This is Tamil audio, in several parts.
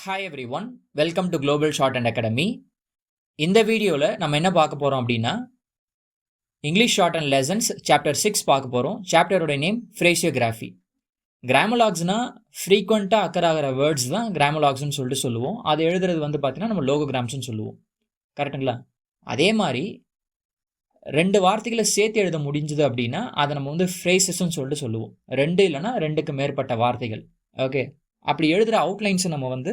Hi every one, welcome to global short and academy. இந்த வீடியோவில் நம்ம என்ன பார்க்க போகிறோம் அப்படின்னா, English short and lessons chapter 6 பார்க்க போகிறோம். சாப்டரோட நேம் ஃப்ரேசியோகிராஃபி. கிராமலாக்ஸ்னால் ஃப்ரீக்வெண்ட்டாக அக்கறாகிற வேர்ட்ஸ் தான் கிராமலாக்ஸ்னு சொல்லிட்டு சொல்லுவோம். அதை எழுதுறது வந்து பார்த்தீங்கன்னா நம்ம லோகோகிராம்ஸ்னு சொல்லுவோம். கரெக்டுங்களா? அதே மாதிரி ரெண்டு வார்த்தைகளை சேர்த்து எழுத முடிஞ்சுது அப்படின்னா அதை நம்ம வந்து ஃப்ரேசஸ்ன்னு சொல்லிட்டு சொல்லுவோம். ரெண்டு இல்லைன்னா ரெண்டுக்கு மேற்பட்ட வார்த்தைகள். ஓகே, அப்படி எழுதுகிற அவுட்லைன்ஸை நம்ம வந்து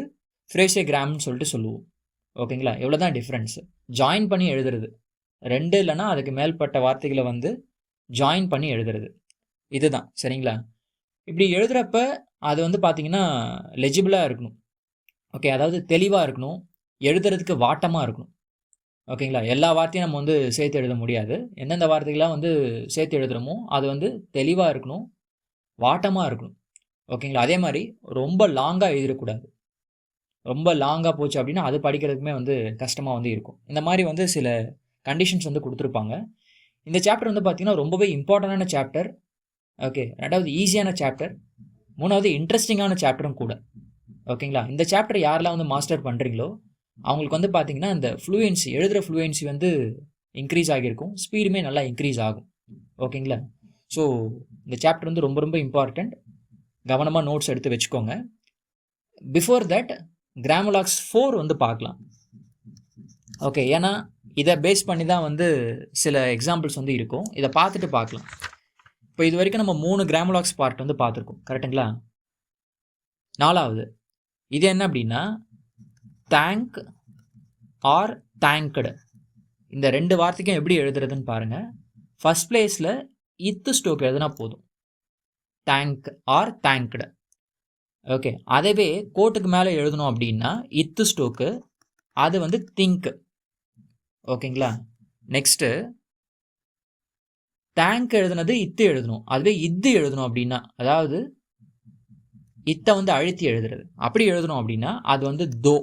ஃப்ரேசியோகிராம்னு சொல்லிட்டு சொல்லுவோம். ஓகேங்களா? எவ்வளோ தான் டிஃப்ரென்ஸு. ஜாயின் பண்ணி எழுதுறது, ரெண்டு இல்லைன்னா அதுக்கு மேற்பட்ட வார்த்தைகளை வந்து ஜாயின் பண்ணி எழுதுறது, இதுதான். சரிங்களா? இப்படி எழுதுகிறப்ப அது வந்து பார்த்தீங்கன்னா லெஜிபிளாக இருக்கணும். ஓகே, அதாவது தெளிவாக இருக்கணும், எழுதுறதுக்கு வாட்டமாக இருக்கணும். ஓகேங்களா? எல்லா வார்த்தையும் நம்ம வந்து சேர்த்து எழுத முடியாது. எந்தெந்த வார்த்தைகள்லாம் வந்து சேர்த்து எழுதுகிறோமோ அது வந்து தெளிவாக இருக்கணும், வாட்டமாக இருக்கணும். ஓகேங்களா? அதே மாதிரி ரொம்ப லாங்காக எழுதிடக்கூடாது. ரொம்ப லாங்காக போச்சு அப்படின்னா அது படிக்கிறதுக்குமே வந்து கஷ்டமாக வந்து இருக்கும். இந்த மாதிரி வந்து சில கண்டிஷன்ஸ் வந்து கொடுத்துருப்பாங்க. இந்த சாப்டர் வந்து பார்த்திங்கன்னா ரொம்பவே இம்பார்ட்டண்டான சாப்டர். ஓகே, ரெண்டாவது ஈஸியான சாப்டர், மூணாவது இன்ட்ரெஸ்டிங்கான சாப்டரும் கூட. ஓகேங்களா? இந்த சாப்டர் யாரெல்லாம் வந்து மாஸ்டர் பண்ணுறீங்களோ அவங்களுக்கு வந்து பார்த்திங்கன்னா இந்த ஃப்ளூயன்சி, எழுதுகிற ஃப்ளூயன்சி வந்து இன்க்ரீஸ் ஆகியிருக்கும், ஸ்பீடுமே நல்லா இன்க்ரீஸ் ஆகும். ஓகேங்களா? ஸோ இந்த சாப்டர் வந்து ரொம்ப ரொம்ப இம்பார்ட்டண்ட். கவனமாக நோட்ஸ் எடுத்து வச்சுக்கோங்க. பிஃபோர் தட் கிராமலாக்ஸ் 4 வந்து பார்க்கலாம். ஓகே, ஏன்னா இதை பேஸ் பண்ணி தான் வந்து சில எக்ஸாம்பிள்ஸ் வந்து இருக்கும். இதை பார்த்துட்டு பார்க்கலாம். இப்போ இது வரைக்கும் நம்ம 3 கிராமலாக்ஸ் பார்ட் வந்து பார்த்துருக்கோம். கரெக்டுங்களா? நாலாவது இது என்ன அப்படின்னா தேங்க் ஆர் தேங்க்டு. இந்த ரெண்டு வார்த்தைக்கும் எப்படி எழுதுறதுன்னு பாருங்கள். ஃபர்ஸ்ட் பிளேஸில் இத்து ஸ்டோக் எழுதுனா போதும், தேங்க் ஆர் தேங்க்டு. ஓகே, அதவே கோட்டுக்கு மேலே எழுதணும் அப்படின்னா இத்து ஸ்டோக்கு, அது வந்து திங்க். ஓகேங்களா? நெக்ஸ்ட்டு தேங்க் எழுதுனது இத்து எழுதணும், அதுவே இது எழுதணும் அப்படின்னா, அதாவது இத்தை வந்து அழுத்தி எழுதுறது, அப்படி எழுதணும் அப்படின்னா அது வந்து தோ.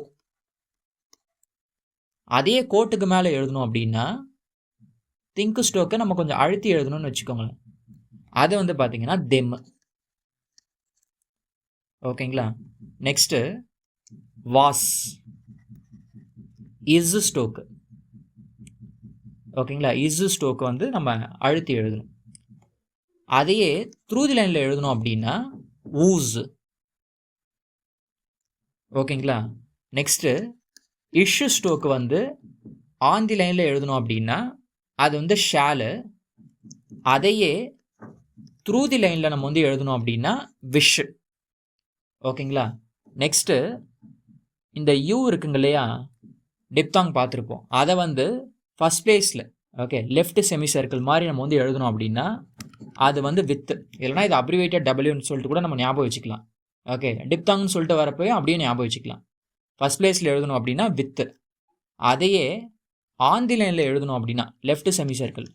அதே கோட்டுக்கு மேலே எழுதணும் அப்படின்னா திங்க் ஸ்டோக்கை நம்ம கொஞ்சம் அழுத்தி எழுதணும்னு வச்சுக்கோங்களேன், அது வந்து பார்த்தீங்கன்னா தெம். ஓகேங்களா? Next was, is ஸ்டோக்கு. ஓகேங்களா? இஸ் ஸ்டோக்கு வந்து நம்ம அழுத்தி எழுதணும். அதையே த்ரூ தி லைனில் எழுதணும் அப்படின்னா ஊஸ். ஓகேங்களா? நெக்ஸ்ட்டு இஷ்யூ ஸ்டோக்கு வந்து ஆன் தி லைனில் எழுதணும் அப்படின்னா அது வந்து ஷாலு. அதையே த்ரூ தி லைனில் நம்ம வந்து எழுதணும் அப்படின்னா விஷ். ஓகேங்களா? நெக்ஸ்ட்டு இந்த யூ இருக்குங்க இல்லையா, டிப்தாங் பார்த்துருப்போம். அதை வந்து ஃபஸ்ட் பிளேஸில், ஓகே, லெஃப்ட் செமி சர்க்கிள் மாதிரி நம்ம வந்து எழுதணும் அப்படின்னா அது வந்து வித்து, இல்லைனா இது அப்ரிவேட்டட் டபிள்யூன்னு சொல்லிட்டு கூட நம்ம ஞாபகம் வச்சுக்கலாம். ஓகே, டிப்தாங்னு சொல்லிட்டு வரப்போயும் அப்படியே ஞாபகம் வச்சுக்கலாம். ஃபஸ்ட் பிளேஸில் எழுதணும் அப்படின்னா வித்து. அதையே ஆன் தி லைனில் எழுதணும் அப்படின்னா லெஃப்ட் செமி சர்க்கிள்,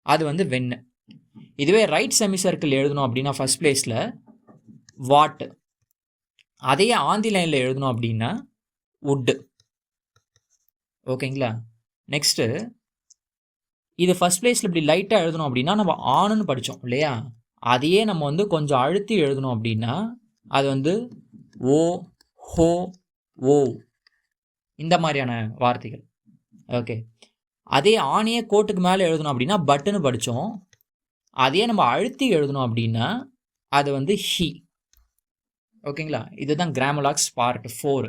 அது வந்து வென்னு. இதுவே ரைட் செமி சர்க்கிள் எழுதணும் அப்படின்னா ஃபஸ்ட் பிளேஸில் வாட். அதையே ஆன் தி லைனில் எழுதணும் அப்படின்னா உட்டு. ஓகேங்களா? நெக்ஸ்ட்டு இது ஃபஸ்ட் பிளேஸில் இப்படி லைட்டாக எழுதணும் அப்படின்னா நம்ம ஆணுன்னு படித்தோம் இல்லையா, அதையே நம்ம வந்து கொஞ்சம் அழுத்தி எழுதணும் அப்படின்னா அது வந்து ஓ, ஹோ, ஓ, இந்த மாதிரியான வார்த்தைகள். ஓகே, அதே ஆணையே கோட்டுக்கு மேலே எழுதணும் அப்படின்னா பட்டுன்னு படித்தோம், அதையே நம்ம அழுத்தி எழுதணும் அப்படின்னா அது வந்து ஹி. ஓகேங்களா? இதுதான் கிராமலாக்ஸ் பார்ட் 4.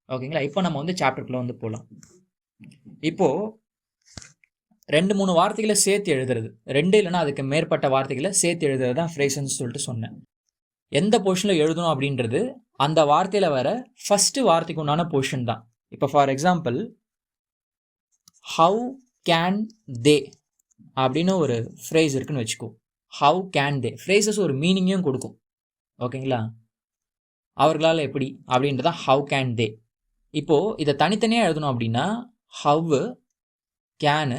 ஓகேங்களா? இப்போ நம்ம வந்து சாப்டருக்குள்ளே வந்து போகலாம். இப்போது 2-3 வார்த்தைகளை சேர்த்து எழுதுறது, ரெண்டு இல்லைன்னா அதுக்கு மேற்பட்ட வார்த்தைகளை சேர்த்து எழுதுறது தான் ஃப்ரேசன்ஸ் சொல்லிட்டு சொன்னேன். எந்த பொசிஷனில் எழுதணும் அப்படின்றது அந்த வார்த்தையில் வர ஃபஸ்ட்டு வார்த்தைக்கு உண்டான பொசிஷன் தான். இப்போ for example how can they அப்படின்னு ஒரு ஃப்ரேஸ் இருக்குன்னு வச்சுக்கோ. ஹவு கேன் தே ஃப்ரேசஸ் ஒரு மீனிங்கையும் கொடுக்கும். ஓகேங்களா? அவர்களால் எப்படி அப்படின்றத ஹவு கேன் தே. இப்போது இதை தனித்தனியாக எழுதணும் அப்படின்னா ஹவ்வு, கேனு,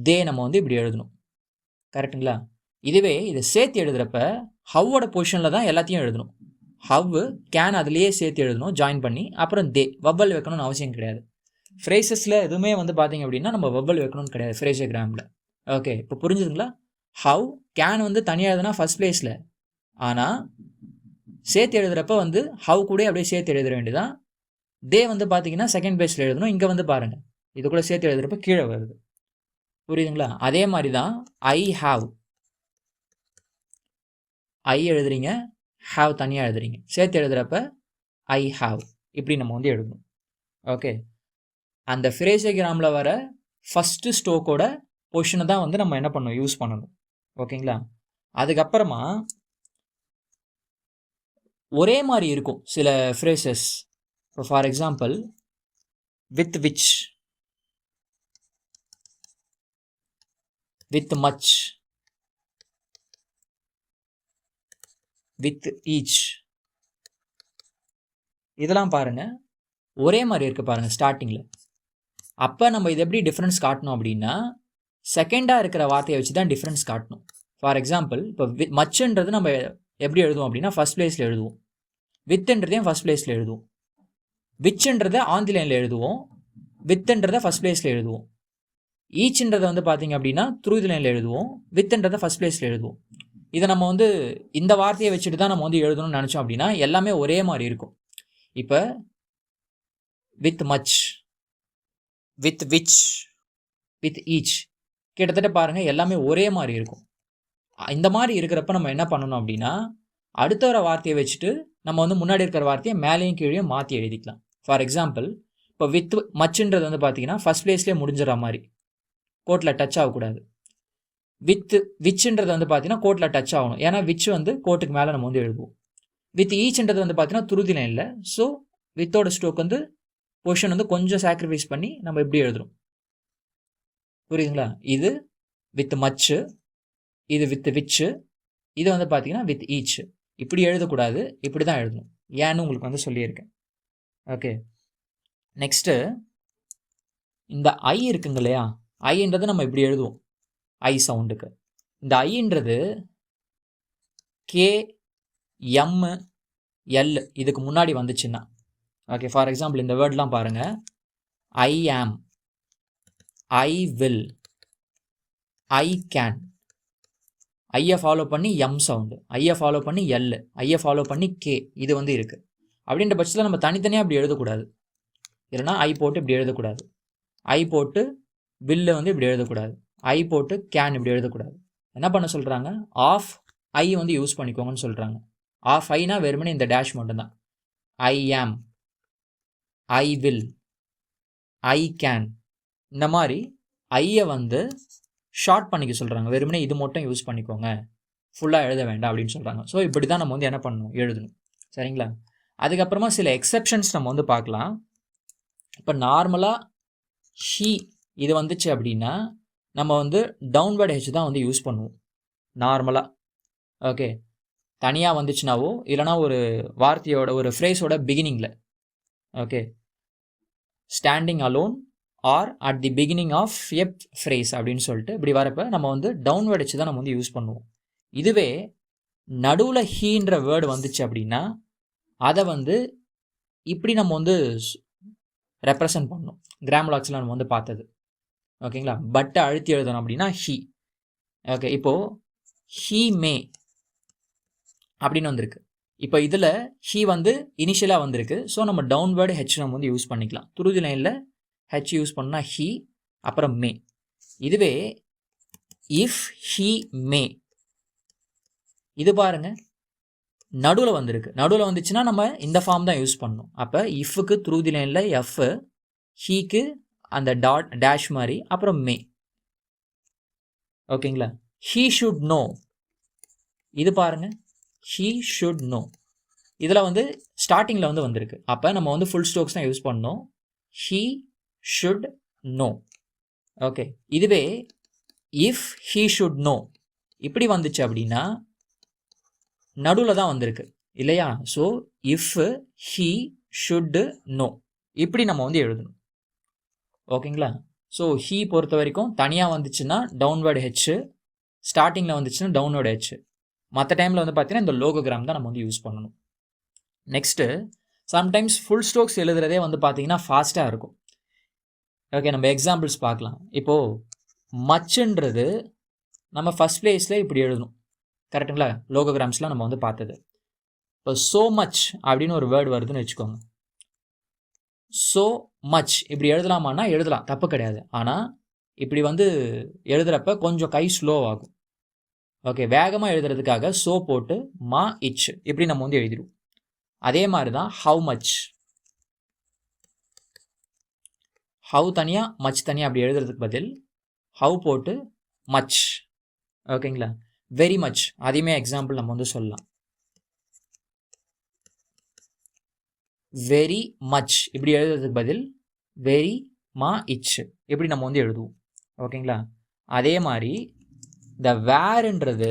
தே நம்ம வந்து இப்படி எழுதணும். கரெக்டுங்களா? இதுவே இதை சேர்த்து எழுதுகிறப்ப ஹவ்வோட பொசிஷனில் தான் எல்லாத்தையும் எழுதணும். ஹவ்வு, கேன் அதுலேயே சேர்த்து எழுதணும் ஜாயின் பண்ணி, அப்புறம் தே. வவ்வல் வைக்கணும்னு அவசியம் கிடையாது. ஃப்ரேசஸில் எதுவுமே வந்து பார்த்தீங்க அப்படின்னா நம்ம வவ்வல் வைக்கணும்னு கிடையாது ஃப்ரேசியோகிராமில். ஓகே, இப்போ புரிஞ்சுதுங்களா? ஹவ் கேன் வந்து தனியாக எழுதுனா ஃபஸ்ட் பிளேஸில், ஆனால் சேர்த்து எழுதுகிறப்ப வந்து ஹவ் கூட அப்படியே சேர்த்து எழுத வேண்டியதான். தே வந்து பார்த்தீங்கன்னா செகண்ட் பிளேஸில் எழுதணும். இங்கே வந்து பாருங்கள், இது கூட சேர்த்து எழுதுறப்ப கீழே வருது. புரியுதுங்களா? அதே மாதிரி தான் ஐ ஹாவ், ஐ எழுதுறீங்க, ஹாவ் தனியாக எழுதுறீங்க, சேர்த்து எழுதுறப்ப ஐ ஹாவ், இப்படி நம்ம வந்து எழுதணும். ஓகே, அந்த ஃப்ரேசோகிராமில் வர ஃபஸ்ட்டு ஸ்ட்ரோக்கோட பொசிஷனை தான் வந்து நம்ம என்ன பண்ணணும், யூஸ் பண்ணணும். ஓகேங்களா? அதுக்கப்புறமா ஒரே மாதிரி இருக்கும் சில ஃப்ரேசஸ். இப்போ for example with which, with much, with each, இதெல்லாம் பாருங்க ஒரே மாதிரி இருக்கு பாருங்க ஸ்டார்டிங்கில். அப்போ நம்ம இது எப்படி டிஃப்ரென்ஸ் காட்டணும் அப்படின்னா, செகண்டாக இருக்கிற வார்த்தையை வச்சு தான் டிஃப்ரென்ஸ் காட்டணும். ஃபார் எக்ஸாம்பிள் இப்போ மச்சுன்றது நம்ம எப்படி எழுதுவோம் அப்படின்னா ஃபர்ஸ்ட் பிளேஸில் எழுதுவோம். வித்துன்றதையும் ஃபர்ஸ்ட் பிளேஸில் எழுதுவோம். விச்ன்றதை ஆந்தி லைனில் எழுதுவோம். வித்துன்றதை ஃபர்ஸ்ட் பிளேஸில் எழுதுவோம். ஈச்ன்றதை வந்து பார்த்தீங்க அப்படின்னா த்ரூ தி லைனில் எழுதுவோம். வித்துன்றதை ஃபர்ஸ்ட் பிளேஸில் எழுதுவோம். இதை நம்ம வந்து இந்த வார்த்தையை வச்சுட்டு தான் நம்ம வந்து எழுதணும்னு நினச்சோம் அப்படின்னா எல்லாமே ஒரே மாதிரி இருக்கும். இப்போ with much, with which, with each, கிட்டத்தட்ட பாருங்கள் எல்லாமே ஒரே மாதிரி இருக்கும். இந்த மாதிரி இருக்கிறப்ப நம்ம என்ன பண்ணணும் அப்படின்னா, அடுத்த வர வார்த்தையை வச்சுட்டு நம்ம வந்து முன்னாடி இருக்கிற வார்த்தையை மேலேயும் கீழே மாற்றி எழுதிக்கலாம். ஃபார் எக்ஸாம்பிள் இப்போ வித் மச்சுன்றது வந்து பார்த்தீங்கன்னா ஃபர்ஸ்ட் பிளேஸ்லேயே முடிஞ்சிடற மாதிரி, கோட்டில் டச் ஆகக்கூடாது. வித் விச்ன்றது வந்து பார்த்தீங்கன்னா கோட்டில் டச் ஆகணும், ஏன்னா விச் வந்து கோட்டுக்கு மேலே நம்ம வந்து எழுதுவோம். வித் ஈச்ன்றது வந்து பார்த்தீங்கன்னா துருதி லைனில், ஸோ வித்தோட ஸ்ட்ரோக் வந்து பொசிஷன் வந்து கொஞ்சம் சாக்ரிஃபைஸ் பண்ணி நம்ம எப்படி எழுதுறோம். புரியுதுங்களா? இது வித் மச்சு, இது வித் விச்சு, இது வந்து பார்த்தீங்கன்னா வித் ஈச். இப்படி எழுதக்கூடாது, இப்படி தான் எழுதணும். ஏன்னு உங்களுக்கு வந்து சொல்லியிருக்கேன். ஓகே, நெக்ஸ்ட்டு இந்த ஐ இருக்குங்க இல்லையா, ஐன்றது நம்ம இப்படி எழுதுவோம் ஐ சவுண்டுக்கு. இந்த ஐன்றது கே எம் எல் இதுக்கு முன்னாடி வந்துச்சுன்னா, ஓகே ஃபார் எக்ஸாம்பிள் இந்த வேர்ட்லாம் பாருங்கள், I am, I will, I can, ஐயை ஃபாலோ பண்ணி எம் சவுண்டு, ஐயை ஃபாலோ பண்ணி எல், ஐயை ஃபாலோ பண்ணி கே, இது வந்து இருக்குது. அப்படின்ற பட்சத்தில் நம்ம தனித்தனியாக இப்படி எழுதக்கூடாது. இல்லைனா ஐ போட்டு இப்படி எழுதக்கூடாது. ஐ போட்டு வில்லு வந்து இப்படி எழுதக்கூடாது. ஐ போட்டு கேன் இப்படி எழுதக்கூடாது. என்ன பண்ண சொல்கிறாங்க, ஆஃப் ஐ வந்து யூஸ் பண்ணிக்கோங்கன்னு சொல்கிறாங்க. ஆஃப் ஐனா வெறுமனே இந்த டேஷ் மட்டும்தான். ஐ am, I will, I can, இந்த மாதிரி ஐயை வந்து ஷார்ட் பண்ணிக்க சொல்கிறாங்க. வெறுமனே இது மட்டும் யூஸ் பண்ணிக்கோங்க, ஃபுல்லாக எழுத வேண்டாம் அப்படின்னு சொல்கிறாங்க. ஸோ இப்படி தான் நம்ம வந்து என்ன பண்ணணும், எழுதணும். சரிங்களா? அதுக்கப்புறமா சில எக்ஸெப்ஷன்ஸ் நம்ம வந்து பார்க்கலாம். இப்போ நார்மலாக ஷீ இது வந்துச்சு அப்படின்னா நம்ம வந்து டவுன்வர்ட் ஹெச் தான் வந்து யூஸ் பண்ணுவோம் நார்மலாக. ஓகே, தனியாக வந்துச்சுனாவோ இல்லைனா ஒரு வார்த்தையோட ஒரு ஃப்ரேஸோட பிகினிங்கில், okay, standing alone or at the beginning of a phrase அப்படின்னு சொல்லிட்டு இப்படி வரப்போ நம்ம வந்து டவுன்வர்ட் வச்சு தான் நம்ம வந்து யூஸ் பண்ணுவோம். இதுவே நடுவில் ஹீன்ற வேர்டு வந்துச்சு அப்படின்னா அதை வந்து இப்படி நம்ம வந்து ரெப்ரசன்ட் பண்ணணும். கிராமலாக்ஸில் நம்ம வந்து பார்த்தது. ஓகேங்களா? பட்டை அழுத்தி எழுதணும் அப்படின்னா ஹீ. ஓகே, இப்போது ஹீ மே அப்படின்னு வந்திருக்கு. இப்போ இதில் ஹீ வந்து இனிஷியலாக வந்திருக்கு. ஸோ நம்ம டவுன்வேர்டு ஹெச் நம்ம வந்து யூஸ் பண்ணிக்கலாம். துருதி லைனில் ஹெச் யூஸ் பண்ணால் ஹீ, அப்புறம் மே. இதுவே இஃப் ஹீ மே, இது பாருங்கள் நடுவில் வந்திருக்கு. நடுவில் வந்துச்சுன்னா நம்ம இந்த ஃபார்ம் தான் யூஸ் பண்ணணும். அப்போ இஃப்க்கு துருதி லைனில் எஃப், ஹீக்கு அந்த டாட் டேஷ் மாதிரி, அப்புறம் மே. ஓகேங்களா? ஹீ ஷுட் நோ, இது பாருங்கள் ஹீ ஷுட் நோ, இதில் வந்து ஸ்டார்டிங்கில் வந்து வந்திருக்கு. அப்போ நம்ம வந்து ஃபுல் ஸ்ட்ரோக்ஸ் தான் யூஸ் பண்ணணும். He should know. ஓகே, இதுவே இஃப் ஹீ ஷுட் நோ இப்படி வந்துச்சு அப்படின்னா நடுவில் தான் வந்திருக்கு இல்லையா? So if he should know இப்படி நம்ம வந்து எழுதணும். ஓகேங்களா? ஸோ ஹீ பொறுத்த வரைக்கும் தனியாக வந்துச்சுன்னா டவுன்வேர்டு ஹெச், ஸ்டார்டிங்கில் வந்துச்சுன்னா டவுன்வேர்டு ஹெச். மற்ற டைமில் வந்து பார்த்தீங்கன்னா இந்த லோகோகிராம் தான் நம்ம வந்து யூஸ் பண்ணணும். நெக்ஸ்ட்டு சம்டைம்ஸ் ஃபுல் ஸ்ட்ரோக்ஸ் எழுதுறதே வந்து பார்த்தீங்கன்னா ஃபாஸ்ட்டாக இருக்கும். ஓகே, நம்ம எக்ஸாம்பிள்ஸ் பார்க்கலாம். இப்போது மச்சுன்றது நம்ம ஃபஸ்ட் பிளேஸில் இப்படி எழுதணும். கரெக்டுங்களா? லோகோகிராம்ஸ்லாம் நம்ம வந்து பார்த்தது. இப்போ ஸோ மச் அப்படின்னு ஒரு வேர்டு வருதுன்னு வச்சுக்கோங்க. ஸோ மச் இப்படி எழுதலாமான்னா எழுதலாம், தப்பு கிடையாது. ஆனால் இப்படி வந்து எழுதுகிறப்ப கொஞ்சம் கை ஸ்லோ ஆகும். ஓகே, வேகமாக எழுதுறதுக்காக ஸோ போட்டு மா இச் இப்படி நம்ம வந்து எழுதிடுவோம். அதே மாதிரி தான் ஹவு மச், ஹவு தனியாக மச் தனியாக அப்படி எழுதுறதுக்கு பதில் ஹவு போட்டு மச். ஓகேங்களா, வெரி மச் அதையுமே எக்ஸாம்பிள் நம்ம வந்து சொல்லலாம். வெரி மச் இப்படி எழுதுறதுக்கு பதில் வெரி மா இச் இப்படி நம்ம வந்து எழுதுவோம். ஓகேங்களா, அதே மாதிரி இந்த வேர்ன்றது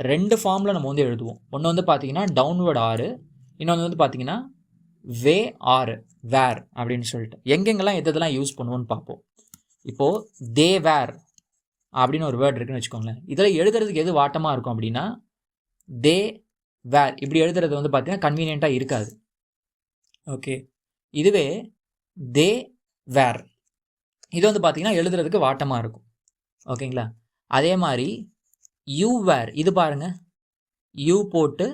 2 ஃபார்மில் நம்ம வந்து எழுதுவோம். ஒன்று வந்து பார்த்தீங்கன்னா டவுன்வர்ட் ஆறு, இன்னொன்று வந்து பார்த்தீங்கன்னா வே ஆறு வேர் அப்படின்னு சொல்லிட்டு எங்கெங்கெல்லாம் எதெல்லாம் யூஸ் பண்ணுவோன்னு பார்ப்போம். இப்போது தே வேர் அப்படின்னு ஒரு வேர்ட் இருக்குன்னு வச்சுக்கோங்களேன். இதில் எழுதுறதுக்கு எது வாட்டமாக இருக்கும் அப்படின்னா தே வேர் இப்படி எழுதுறது வந்து பார்த்தீங்கன்னா கன்வீனியண்ட்டாக இருக்காது. ஓகே, இதுவே தே வேர் இது வந்து பார்த்தீங்கன்னா எழுதுறதுக்கு வாட்டமாக இருக்கும். ஓகேங்களா, அதே மாதிரி யூ வேர் இது பாருங்க, யூ போட்டு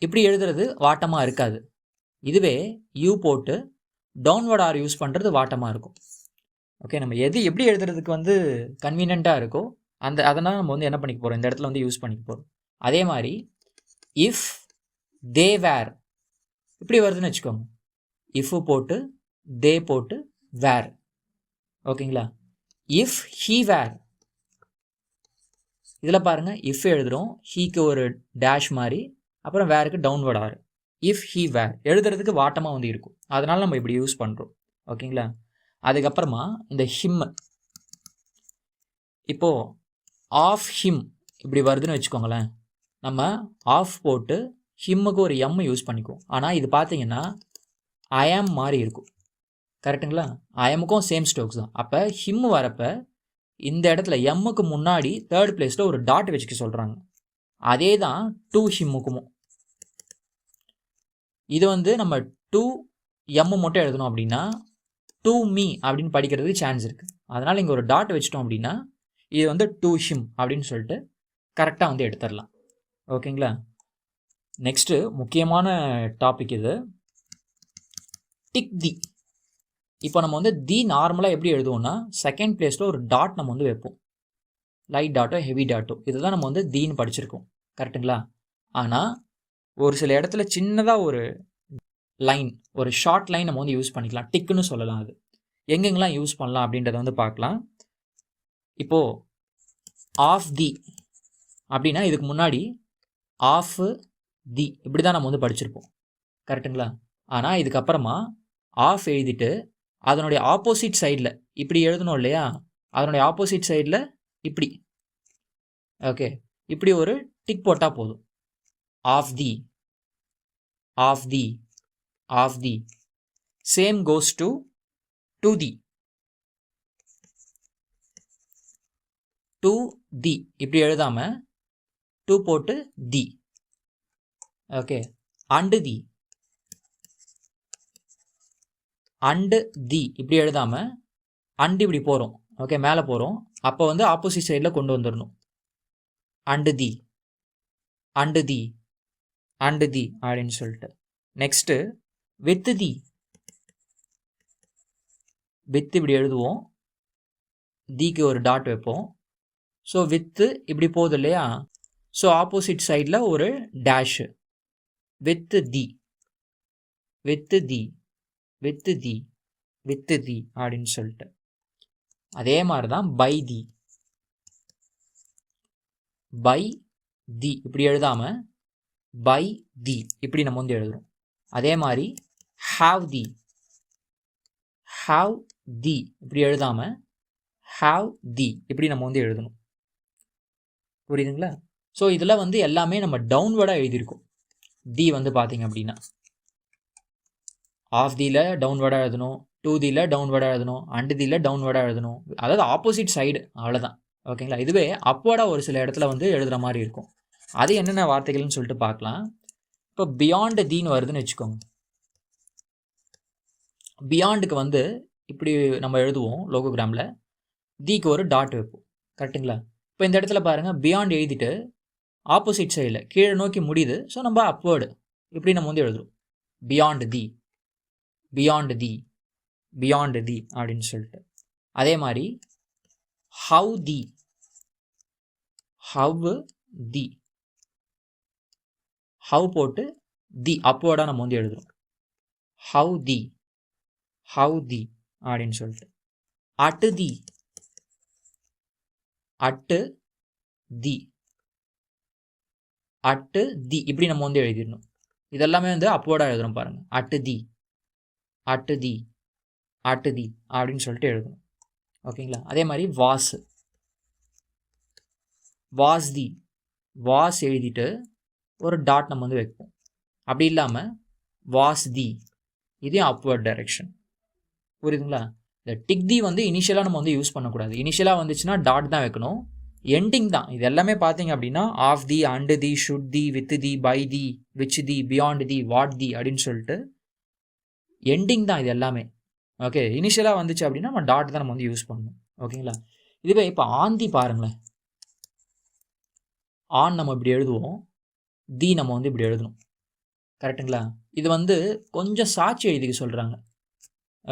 இப்படி எழுதுறது வாட்டமாக இருக்காது. இதுவே யூ போட்டு டவுன்வர்ட் ஆர் யூஸ் பண்ணுறது வாட்டமாக இருக்கும். ஓகே, நம்ம எது எப்படி எழுதுறதுக்கு வந்து கன்வீனியண்ட்டாக இருக்கோ அதனால் நம்ம வந்து என்ன பண்ணிக்க போகிறோம், இந்த இடத்துல வந்து யூஸ் பண்ணிக்க போகிறோம். அதே மாதிரி இஃப் தே வேர் இப்படி வருதுன்னு வச்சுக்கோங்க, இஃப் போட்டு தே போட்டு வேர். ஓகேங்களா, இஃப் ஹீ வேர் இதில் பாருங்கள், இஃப் எழுதுகிறோம், ஹீக்கு ஒரு டேஷ் மாதிரி, அப்புறம் வேருக்கு டவுன்வர்ட் ஆர். இஃப் ஹீ வேர் எழுதுறதுக்கு வாட்டமாக வந்து இருக்கும், அதனால் நம்ம இப்படி யூஸ் பண்ணுறோம். ஓகேங்களா, அதுக்கப்புறமா இந்த ஹிம், இப்போது ஆஃப் ஹிம் இப்படி வருதுன்னு வச்சுக்கோங்களேன், நம்ம ஆஃப் போட்டு ஹிம்முக்கு ஒரு எம் யூஸ் பண்ணிக்குவோம். ஆனால் இது பார்த்தீங்கன்னா ஐஎம் மாதிரி இருக்கும். கரெக்டுங்களா, ஐஎம்முக்கும் சேம் ஸ்ட்ரோக்ஸ் தான். அப்போ ஹிம் வரப்போ இந்த இடத்துல எம்முக்கு முன்னாடி தேர்ட் பிளேஸில் ஒரு டாட் வச்சுக்க சொல்கிறாங்க. அதே தான் டூ ஹிம்முக்கும். இது வந்து நம்ம டூ எம்மு மட்டும் எழுதணும் அப்படின்னா டூ மீ அப்படின்னு படிக்கிறதுக்கு சான்ஸ் இருக்குது. அதனால் இங்கே ஒரு டாட் வச்சிட்டோம் அப்படின்னா இது வந்து டூ ஹிம் அப்படின்னு சொல்லிட்டு கரெக்டாக வந்து எடுத்துடலாம். ஓகேங்களா, நெக்ஸ்ட்டு முக்கியமான டாபிக் இது டிக் தி. இப்போ நம்ம வந்து தி நார்மலாக எப்படி எழுதுவோம்னா செகண்ட் பிளேஸில் ஒரு டாட் நம்ம வந்து வைப்போம், லைட் டாட்டோ ஹெவி டாட்டோ, இதுதான் நம்ம வந்து தீன்னு படிச்சிருக்கோம். கரெக்டுங்களா, ஆனால் ஒரு சில இடத்துல சின்னதாக ஒரு லைன், ஒரு ஷார்ட் லைன் நம்ம வந்து யூஸ் பண்ணிக்கலாம், டிக்குன்னு சொல்லலாம். அது எங்கெங்கெல்லாம் யூஸ் பண்ணலாம் அப்படின்றத வந்து பார்க்கலாம். இப்போது ஆஃப் தி அப்படின்னா இதுக்கு முன்னாடி ஆஃப் தி இப்படி தான் நம்ம வந்து படிச்சிருப்போம். கரெக்டுங்களா, ஆனால் இதுக்கப்புறமா ஆஃப் எழுதிட்டு அதனுடைய ஆப்போசிட் சைடில் இப்படி எழுதணும் இல்லையா, அதனுடைய ஆப்போசிட் சைடில் இப்படி. ஓகே, இப்படி ஒரு டிக் போட்டால் போதும். Of the, of the, of the. Same goes to to the, to the இப்படி எழுதாம டு போட்டு the. Okay, and the, and the இப்படி எழுதாம அண்டு இப்படி போகிறோம். ஓகே, மேலே போகிறோம், அப்போ வந்து ஆப்போசிட் சைடில் கொண்டு வந்துடணும். And the, and the, and தி அப்படின்னு சொல்லிட்டு. நெக்ஸ்ட்டு வித் தி, வித் இப்படி எழுதுவோம், திக்கு ஒரு டாட் வைப்போம். ஸோ வித்து இப்படி போகுது இல்லையா, ஸோ ஆப்போசிட் சைடில் ஒரு dash, with the, with the, with the, with தி அப்படின்னு சொல்லிட்டு. அதே மாதிரி தான் பை தி, பை தி இப்படி எழுதாம பை தி இப்படி நம்ம வந்து எழுதுறோம். அதே மாதிரி ஹாவ் தி, ஹாவ் தி இப்படி எழுதாம ஹாவ் தி இப்படி நம்ம வந்து எழுதணும். புரியுதுங்களா? ஸோ இதில் வந்து எல்லாமே நம்ம டவுன்வர்டாக எழுதியிருக்கோம். தி வந்து பார்த்தீங்க அப்படின்னா ஆஃப் தியில் டவுன்வர்டாக எழுதணும், டூ தியில் டவுன்வர்டாக எழுதணும், அண்டு தியில் டவுன்வர்டாக எழுதணும், அதாவது ஆப்போசிட் சைடு, அவ்வளோதான். ஓகேங்களா, இதுவே அப்வர்டாக ஒரு சில இடத்துல வந்து எழுதுகிற மாதிரி இருக்கும். அது என்னென்ன வார்த்தைகள்னு சொல்லிட்டு பார்க்கலாம். இப்போ பியாண்டு தீன்னு வருதுன்னு வச்சுக்கோங்க. பியாண்டுக்கு வந்து இப்படி நம்ம எழுதுவோம் லோகோகிராமில், தீக்கு ஒரு டாட் வைப்போம். கரெக்டுங்களா? இப்போ இந்த இடத்துல பாருங்கள், பியாண்ட் எழுதிட்டு ஆப்போசிட் சைடில் கீழே நோக்கி முடியுது, ஸோ நம்ம அப்வேர்டு இப்படி நம்ம வந்து எழுதுறோம். Beyond the, beyond the, beyond the அப்படின்னு சொல்லிட்டு. அதே மாதிரி how the, how the, how போட்டு தி அப்வர்டாக நம்ம வந்து எழுதுறோம். ஹவ் தி, ஹவ் தி அப்படின்னு சொல்லிட்டு. At the, at the, at the இப்படி நம்ம வந்து எழுதிடணும். இதெல்லாமே வந்து அப்வர்டாக எழுதுறோம் பாருங்கள். At the, at the, at the அப்படின்னு சொல்லிட்டு எழுதணும். ஓகேங்களா? அதே மாதிரி வாஸ், வாஸ் தி, வாஸ் எழுதிட்டு ஒரு டாட் நம்ம வந்து வைப்போம். அப்படி இல்லாமல் வாஸ் தி, இதையும் அப்வர்ட் டைரெக்ஷன். புரியுதுங்களா? இந்த டிக் தி வந்து இனிஷியலாக நம்ம வந்து யூஸ் பண்ணக்கூடாது. இனிஷியலாக வந்துச்சுன்னா டாட் தான் வைக்கணும். எண்டிங் தான். இது எல்லாமே பார்த்தீங்க அப்படின்னா of the, and the, should the, with the, by the, which the, beyond the, what the அப்படின்னு சொல்லிட்டு எண்டிங் தான் இது எல்லாமே. ஓகே, இனிஷியலாக வந்துச்சு அப்படின்னா நம்ம டாட் தான் நம்ம வந்து யூஸ் பண்ணணும். ஓகேங்களா? இதுவே இப்போ ஆன் தி பாருங்களேன். ஆன் நம்ம இப்படி எழுதுவோம், தி நம்ம வந்து இப்படி எழுதணும். கரெக்டுங்களா? இது வந்து கொஞ்சம் சாட்சி எழுதிக்க சொல்கிறாங்க.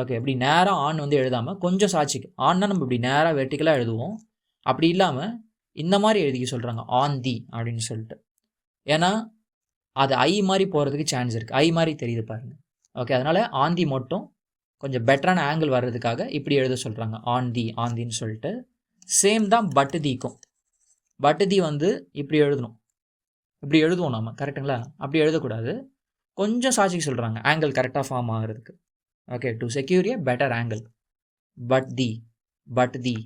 ஓகே, இப்படி நேராக ஆன் வந்து எழுதாமல் கொஞ்சம் சாட்சிக்கு. ஆன்னா நம்ம இப்படி நேராக வெர்டிக்கலாக எழுதுவோம். அப்படி இல்லாமல் இந்த மாதிரி எழுதிக்க சொல்கிறாங்க, ஆன் தி அப்படின்னு சொல்லிட்டு. ஏன்னா அது ஐ மாதிரி போகிறதுக்கு சான்ஸ் இருக்குது. ஐ மாதிரி தெரியுது பாருங்கள். ஓகே, அதனால் ஆன் தி மட்டும் கொஞ்சம் பெட்டரான ஆங்கிள் வர்றதுக்காக இப்படி எழுத சொல்கிறாங்க, ஆன் தி, ஆன் தின்னு சொல்லிட்டு. சேம் தான் பட்டு திக்கும். பட்டு தி வந்து இப்படி எழுதணும். இப்படி எழுதுவோம் நம்ம, கரெக்டுங்களா? அப்படி எழுதக்கூடாது. கொஞ்சம் சாட்சிக்கு சொல்கிறாங்க ஆங்கிள் கரெக்டாக ஃபார்ம் ஆகிறதுக்கு. Okay, to secure A better angle. But the, but the,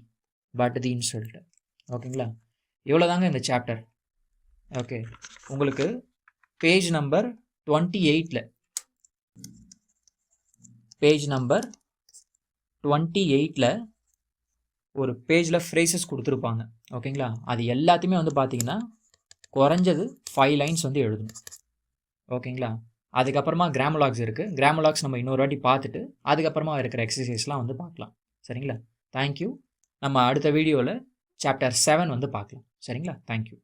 but தின்னு சொல்லிட்டு. ஓகேங்களா? இவ்வளோ தாங்க இந்த சாப்டர். ஓகே, உங்களுக்கு பேஜ் நம்பர் 28ல், பேஜ் நம்பர் 28ல் ஒரு பேஜில் ஃப்ரேசஸ் கொடுத்துருப்பாங்க. ஓகேங்களா? அது எல்லாத்தையுமே வந்து பார்த்தீங்கன்னா குறைஞ்சது 5 லைன்ஸ் வந்து எழுதணும். ஓகேங்களா? அதுக்கப்புறமா கிராமலாக்ஸ் இருக்குது. கிராமலாக்ஸ் நம்ம இன்னொரு வாட்டி பார்த்துட்டு அதுக்கப்புறமா இருக்கிற எக்ஸசைஸ்லாம் வந்து பார்க்கலாம். சரிங்களா? தேங்க்யூ. நம்ம அடுத்த வீடியோவில் சாப்டர் 7 வந்து பார்க்கலாம். சரிங்களா? தேங்க்யூ.